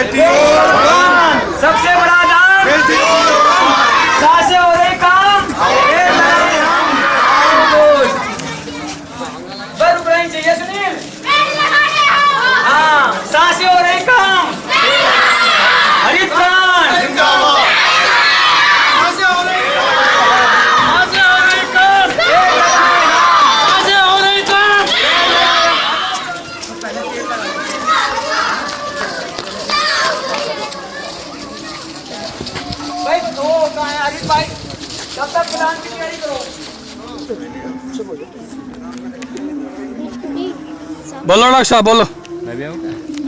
बेटी और बहन, सबसे बड़ा दान बेटी और बहन, सासे हो रही काम बस रुक चाहिए सुनील। हाँ, सासे हो रही काम हरित प्राण जिंदाबाद। सासे हो रही काम सासे हो रही काम सासे हो रही काम। भाई तो कहाँ है हरित भाई, तब तक प्लान की तैयारी करो। बोलो डॉक्टर साहब बोलो।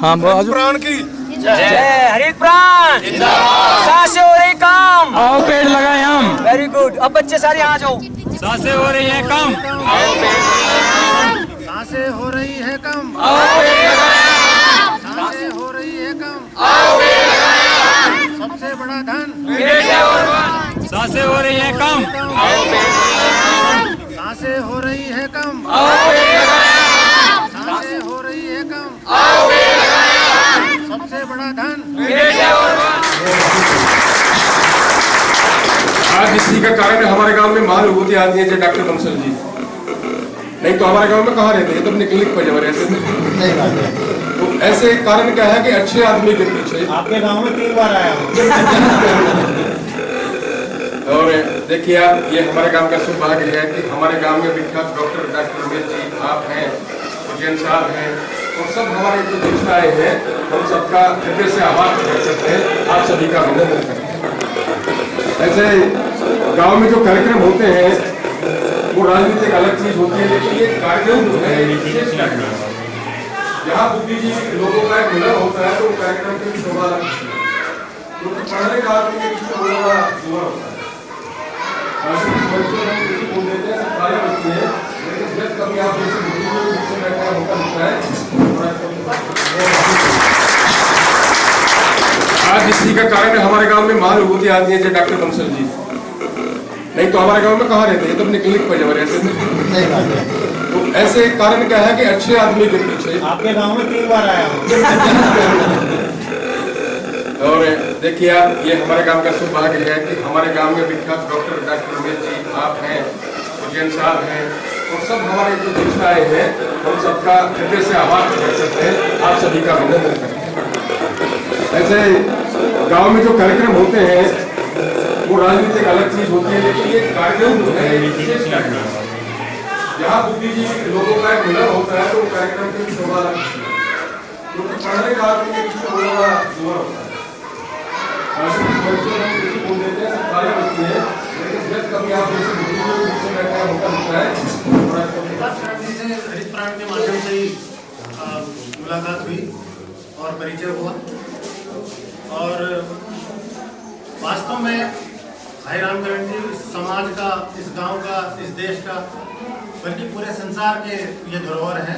हाँ बोलो। प्राण की जय हरित प्राण जिंदाबाद। सासे हो रही काम आओ पेड़ लगाए हम। Very good. अब बच्चे सारे यहाँ जाओ। सांसें हो रही है कम। सांसें हो रही है कम। सांसें हो रही है कम। सबसे बड़ा धन सांसें हो रही है कम। सांसें हो रही है कम। सांसें हो रही है कम। सबसे बड़ा धन आज इसी का कारण हमारे गांव में महानुभूति आती है डॉक्टर बंसल जी, नहीं तो हमारे गांव में कहाँ रहते हैं, तो अपने क्लिनिक पर जब रहते तो ऐसे कारण क्या है कि अच्छे आदमी के पीछे आपके गांव में 3 बार आया हूँ। और देखिए आप, ये हमारे गांव का सौभाग्य है कि हमारे गांव में विख्यात डॉक्टर उमेश जी आप हैं, जैन साहब हैं, और सब हमारे जो देश आए हैं, हम सबका हृदय से आभार प्रकट करते हैं, आप सभी का अभिनंदन करते हैं। ऐसे गांव में जो कार्यक्रम होते हैं वो राजनीतिक अलग चीज होती है, लेकिन ये कार्यक्रम जो है विशेष कार्यक्रम है। यहाँ बुद्धिजीवी लोगों का एक मिलन होता है तो कार्यक्रम की शोभा लगती है, क्योंकि पढ़ने का आदमी के पीछे बड़ा बड़ा जुआ होता है। बोल देते हैं सब कार्य होती है, लेकिन जब कभी आप जैसे बुद्धिजीवी के पीछे बैठा होता है। आज इसी का कारण हमारे गांव में महानुभूति आती है डॉक्टर बंसल जी, नहीं तो हमारे गांव में कहाँ रहते हैं, तो अपने क्लिनिक पर जब रहते तो ऐसे कारण क्या है कि अच्छे आदमी के पीछे आपके गांव में 3 बार आया हूँ। और देखिए आप, ये हमारे गांव का सौभाग्य है कि हमारे गांव में विख्यात डॉक्टर उमेश जी आप हैं, जैन साहब हैं, और सब हमारे जो देश आए हैं, हम सबका हृदय से आभार प्रकट करते हैं, आप सभी का अभिनंदन करते हैं। ऐसे गांव में जो कार्यक्रम होते हैं वो राजनीतिक अलग चीज होती है, लेकिन ये कार्यक्रम जो है विशेष कार्यक्रम है। यहाँ बुद्धिजीवी लोगों का एक मिलन होता है तो कार्यक्रम की शोभा लगती है, क्योंकि पढ़ने का आदमी के पीछे बड़ा बड़ा जुआ होता है। बोल देते हैं सब कार्य होती है, लेकिन जब कभी आप जैसे बुद्धिजीवी के पीछे बैठा होता है। हरित प्राण के माध्यम से ही मुलाकात हुई और परिचय हुआ, और वास्तव में भाई रामकरण जी इस समाज का, इस गांव का, इस देश का, बल्कि पूरे संसार के ये धरोहर है,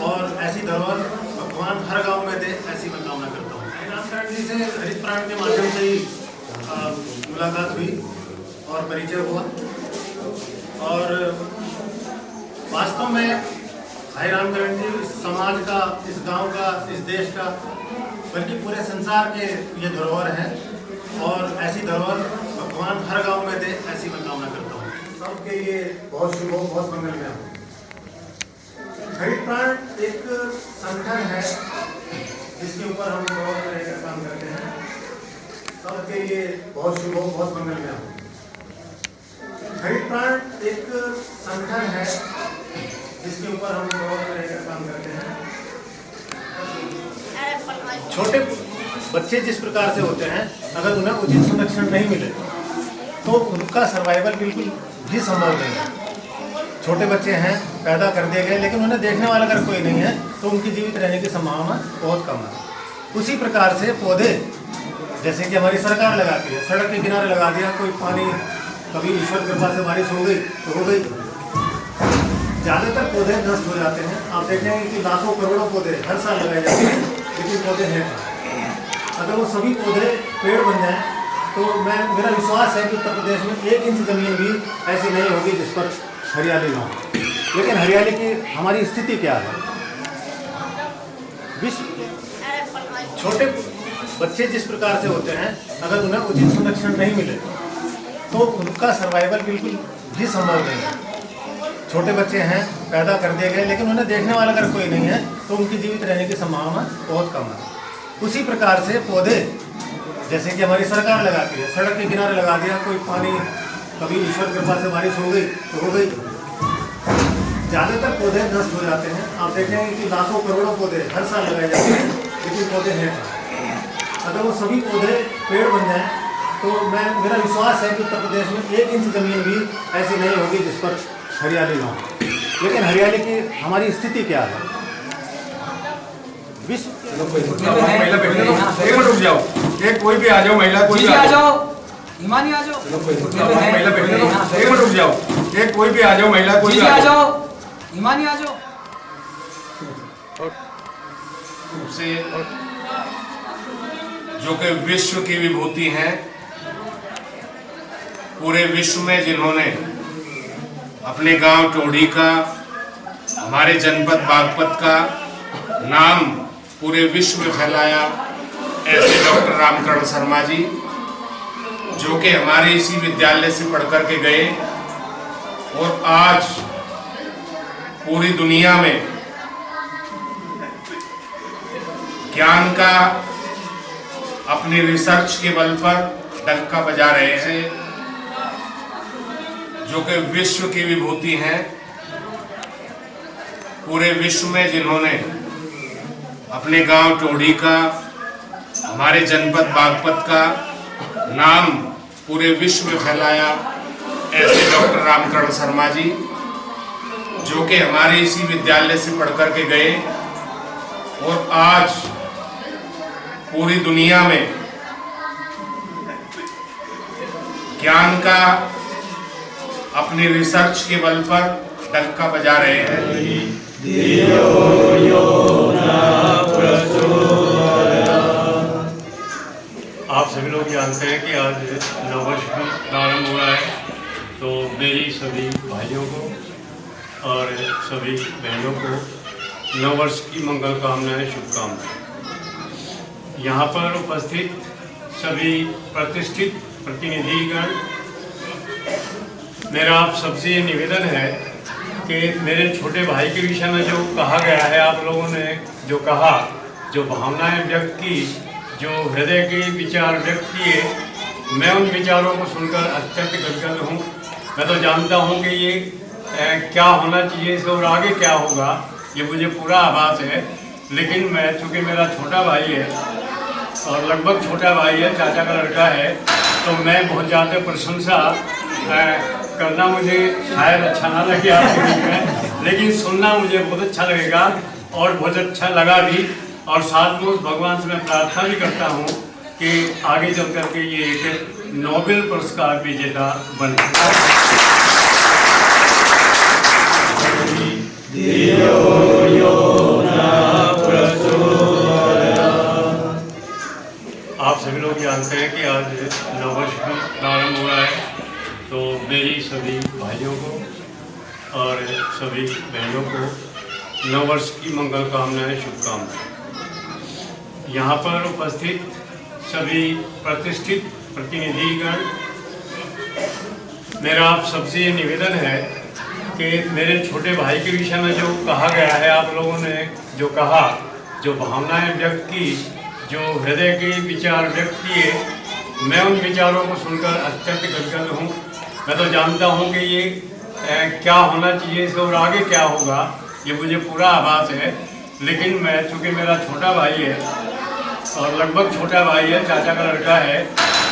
और ऐसी धरोहर भगवान हर गांव में दे, ऐसी मैं कामना करता हूँ। भाई रामकरण जी से हरित प्राण के माध्यम से ही मुलाकात हुई और परिचय हुआ, और वास्तव में भाई रामकरण जी इस समाज का, इस गांव का, इस देश का, बल्कि पूरे संसार के ये धरोहर है, और ऐसी धरोहर भगवान हर गांव में दे, ऐसी मैं कामना करता हूँ। सबके लिए बहुत शुभ हो, बहुत मंगलमय हो। हरित प्राण एक संगठन है जिसके ऊपर हम गौरव रहकर काम करते हैं। सबके लिए बहुत शुभ हो, बहुत मंगलमय हो। हरित प्राण एक संगठन है जिसके ऊपर हम गौरव रहकर काम करते हैं। छोटे बच्चे जिस प्रकार से होते हैं, अगर उन्हें उचित संरक्षण नहीं मिले तो उनका सर्वाइवल बिल्कुल भी संभव नहीं है। छोटे बच्चे हैं, पैदा कर दिए गए, लेकिन उन्हें देखने वाला अगर कोई नहीं है तो उनकी जीवित रहने की संभावना बहुत कम है। उसी प्रकार से पौधे, जैसे कि हमारी सरकार लगाती है, सड़क के किनारे लगा दिया, कोई पानी, कभी ईश्वर कृपा से बारिश हो गई तो हो गई, ज़्यादातर पौधे नष्ट हो जाते हैं। आप देखेंगे कि लाखों करोड़ों पौधे हर साल लगाए जाते हैं, लेकिन पौधे हैं। अगर वो सभी पौधे पेड़ बन जाएं तो मेरा विश्वास है कि उत्तर प्रदेश में 1 इंच ज़मीन भी ऐसी नहीं होगी जिस पर हरियाली ना हो। लेकिन हरियाली की हमारी स्थिति क्या है? विश्व छोटे बच्चे जिस प्रकार से होते हैं, अगर उन्हें उचित संरक्षण नहीं मिले तो उनका सर्वाइवल बिल्कुल भी संभव नहीं है। छोटे बच्चे हैं, पैदा कर दिए गए, लेकिन उन्हें देखने वाला अगर कोई नहीं है तो उनकी जीवित रहने की संभावना बहुत कम है। उसी प्रकार से पौधे, जैसे कि हमारी सरकार लगाती है, सड़क के किनारे लगा दिया, कोई पानी कभी ईश्वर कृपा से बारिश हो गई तो हो गई, ज़्यादातर पौधे नष्ट हो जाते हैं। आप देखेंगे कि लाखों करोड़ों पौधे हर साल लगाए जाते हैं, लेकिन पौधे हैं। अगर वो सभी पौधे पेड़ बन जाएं तो मेरा विश्वास है कि उत्तर प्रदेश में 1 इंच ज़मीन भी ऐसी नहीं होगी जिस पर हरियाली ना हो। लेकिन हरियाली की हमारी स्थिति क्या है? महिला एक मिनट रुक जाओ, एक कोई भी आ जाओ, महिला कोई भी आ जाओ, हिमानी आ जाओ, महिला एक मिनट रुक जाओ, एक कोई भी आ जाओ, महिला कोई भी आ जाओ, हिमानी आ जाओ। से जो कि विश्व की विभूति हैं, पूरे विश्व में जिन्होंने अपने गांव टोड़ी का, हमारे जनपद बागपत का नाम पूरे विश्व में फैलाया, ऐसे डॉक्टर रामकरण शर्मा जी, जो कि हमारे इसी विद्यालय से पढ़ कर के गए और आज पूरी दुनिया में ज्ञान का अपनी रिसर्च के बल पर डंका बजा रहे हैं, जो कि विश्व की विभूति हैं। पूरे विश्व में जिन्होंने अपने गांव टोड़ी का, हमारे जनपद बागपत का नाम पूरे विश्व में फैलाया, ऐसे डॉक्टर रामकरण शर्मा जी, जो कि हमारे इसी विद्यालय से पढ़ कर के गए और आज पूरी दुनिया में ज्ञान का अपनी रिसर्च के बल पर डंका बजा रहे हैं। आप सभी लोग जानते हैं कि आज नववर्ष भी प्रारंभ हो रहा है, तो मेरी सभी भाइयों को और सभी बहनों को नववर्ष की मंगल कामनाएं, शुभकामनाएं। यहाँ पर उपस्थित सभी प्रतिष्ठित प्रतिनिधिगण, मेरा आप सबसे ये निवेदन है कि मेरे छोटे भाई के विषय में जो कहा गया है, आप लोगों ने जो कहा, जो भावनाएं व्यक्त की, जो हृदय के विचार व्यक्त किए, मैं उन विचारों को सुनकर अत्यंत गदगद हूँ। मैं तो जानता हूँ कि ये क्या होना चाहिए और आगे क्या होगा, ये मुझे पूरा आभास है। लेकिन मैं, चूँकि मेरा छोटा भाई है और लगभग छोटा भाई है, चाचा का लड़का है, तो मैं बहुत ज़्यादा प्रशंसा करना मुझे शायद अच्छा ना लगे आपके बीच में, लेकिन सुनना मुझे बहुत अच्छा लगेगा और बहुत अच्छा लगा भी। और साथ में उस भगवान से मैं प्रार्थना भी करता हूँ कि आगे चल कर के ये एक नोबेल पुरस्कार विजेता बने। आप सभी लोग जानते हैं कि आज नववर्ष भी प्रारंभ हो रहा है, तो मेरी सभी भाइयों को और सभी बहनों को नववर्ष की मंगल कामनाएं, शुभकामनाएं। यहाँ पर उपस्थित सभी प्रतिष्ठित प्रतिनिधिगण, मेरा आप सबसे ये निवेदन है कि मेरे छोटे भाई के विषय में जो कहा गया है, आप लोगों ने जो कहा, जो भावनाएं व्यक्त की, जो हृदय के विचार व्यक्त किए, मैं उन विचारों को सुनकर अत्यंत गदगद हूँ। मैं तो जानता हूँ कि ये क्या होना चाहिए और आगे क्या होगा, ये मुझे पूरा आभास है। लेकिन मैं, चूँकि मेरा छोटा भाई है और लगभग छोटा भाई है, चाचा का लड़का है,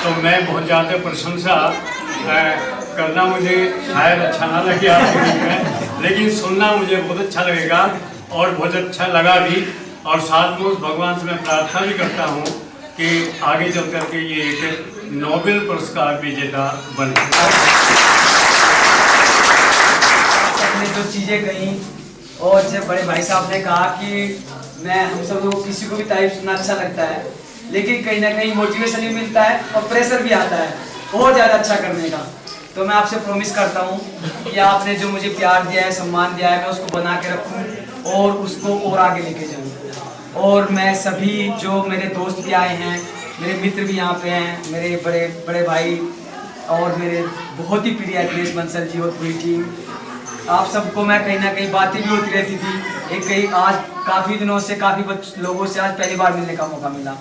तो मैं बहुत ज़्यादा प्रशंसा करना मुझे शायद अच्छा ना लगे आपके बीच में, लेकिन सुनना मुझे बहुत अच्छा लगेगा और बहुत अच्छा लगा भी। और साथ में उस भगवान से मैं प्रार्थना भी करता हूँ कि आगे चल कर के ये एक नोबेल पुरस्कार विजेता बने। आपने जो चीज़ें कही और जैसे बड़े भाई साहब ने कहा कि मैं, हम सब लोगों को किसी को भी तारीफ सुनना अच्छा लगता है, लेकिन कहीं ना कहीं मोटिवेशन भी मिलता है और प्रेशर भी आता है और ज़्यादा अच्छा करने का। तो मैं आपसे प्रॉमिस करता हूँ कि आपने जो मुझे प्यार दिया है, सम्मान दिया है, मैं उसको बना के रखूँ और उसको और आगे लेके जाऊँ। और मैं सभी जो मेरे दोस्त भी आए हैं, मेरे मित्र भी यहाँ पे हैं, मेरे बड़े बड़े भाई और मेरे बहुत ही प्रिय अखिलेश बंसल जी और पूरी टीम, आप सबको मैं कहीं ना कहीं बातें भी होती रहती थी। एक कहीं आज काफ़ी दिनों से काफ़ी लोगों से आज पहली बार मिलने का मौका मिला,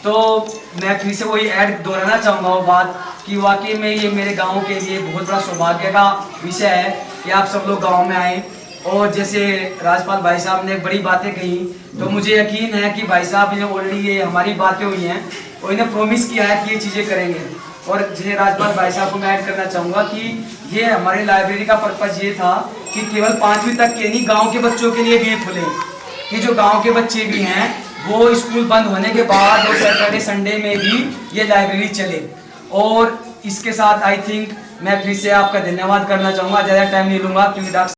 तो मैं फिर से वही ऐड दोहराना चाहूँगा वो बात कि वाकई में ये मेरे गांव के लिए बहुत बड़ा सौभाग्य का विषय है कि आप सब लोग गांव में आए। और जैसे राजपाल भाई साहब ने बड़ी बातें कही, तो मुझे यकीन है कि भाई साहब ने ऑलरेडी ये हमारी बातें हुई हैं और इन्हें प्रॉमिस किया है कि ये चीज़ें करेंगे। और जैसे राजपाल भाई साहब को मैं ऐड करना चाहूँगा कि ये हमारी लाइब्रेरी का पर्पज़ ये था कि केवल 5वीं तक के नहीं, गाँव के बच्चों के लिए भी ये खुले कि जो गाँव के बच्चे भी हैं वो स्कूल बंद होने के बाद और सैटरडे संडे में भी ये लाइब्रेरी चले। और इसके साथ आई थिंक मैं फिर से आपका धन्यवाद करना चाहूँगा, ज़्यादा टाइम नहीं लूँगा क्योंकि डॉक्टर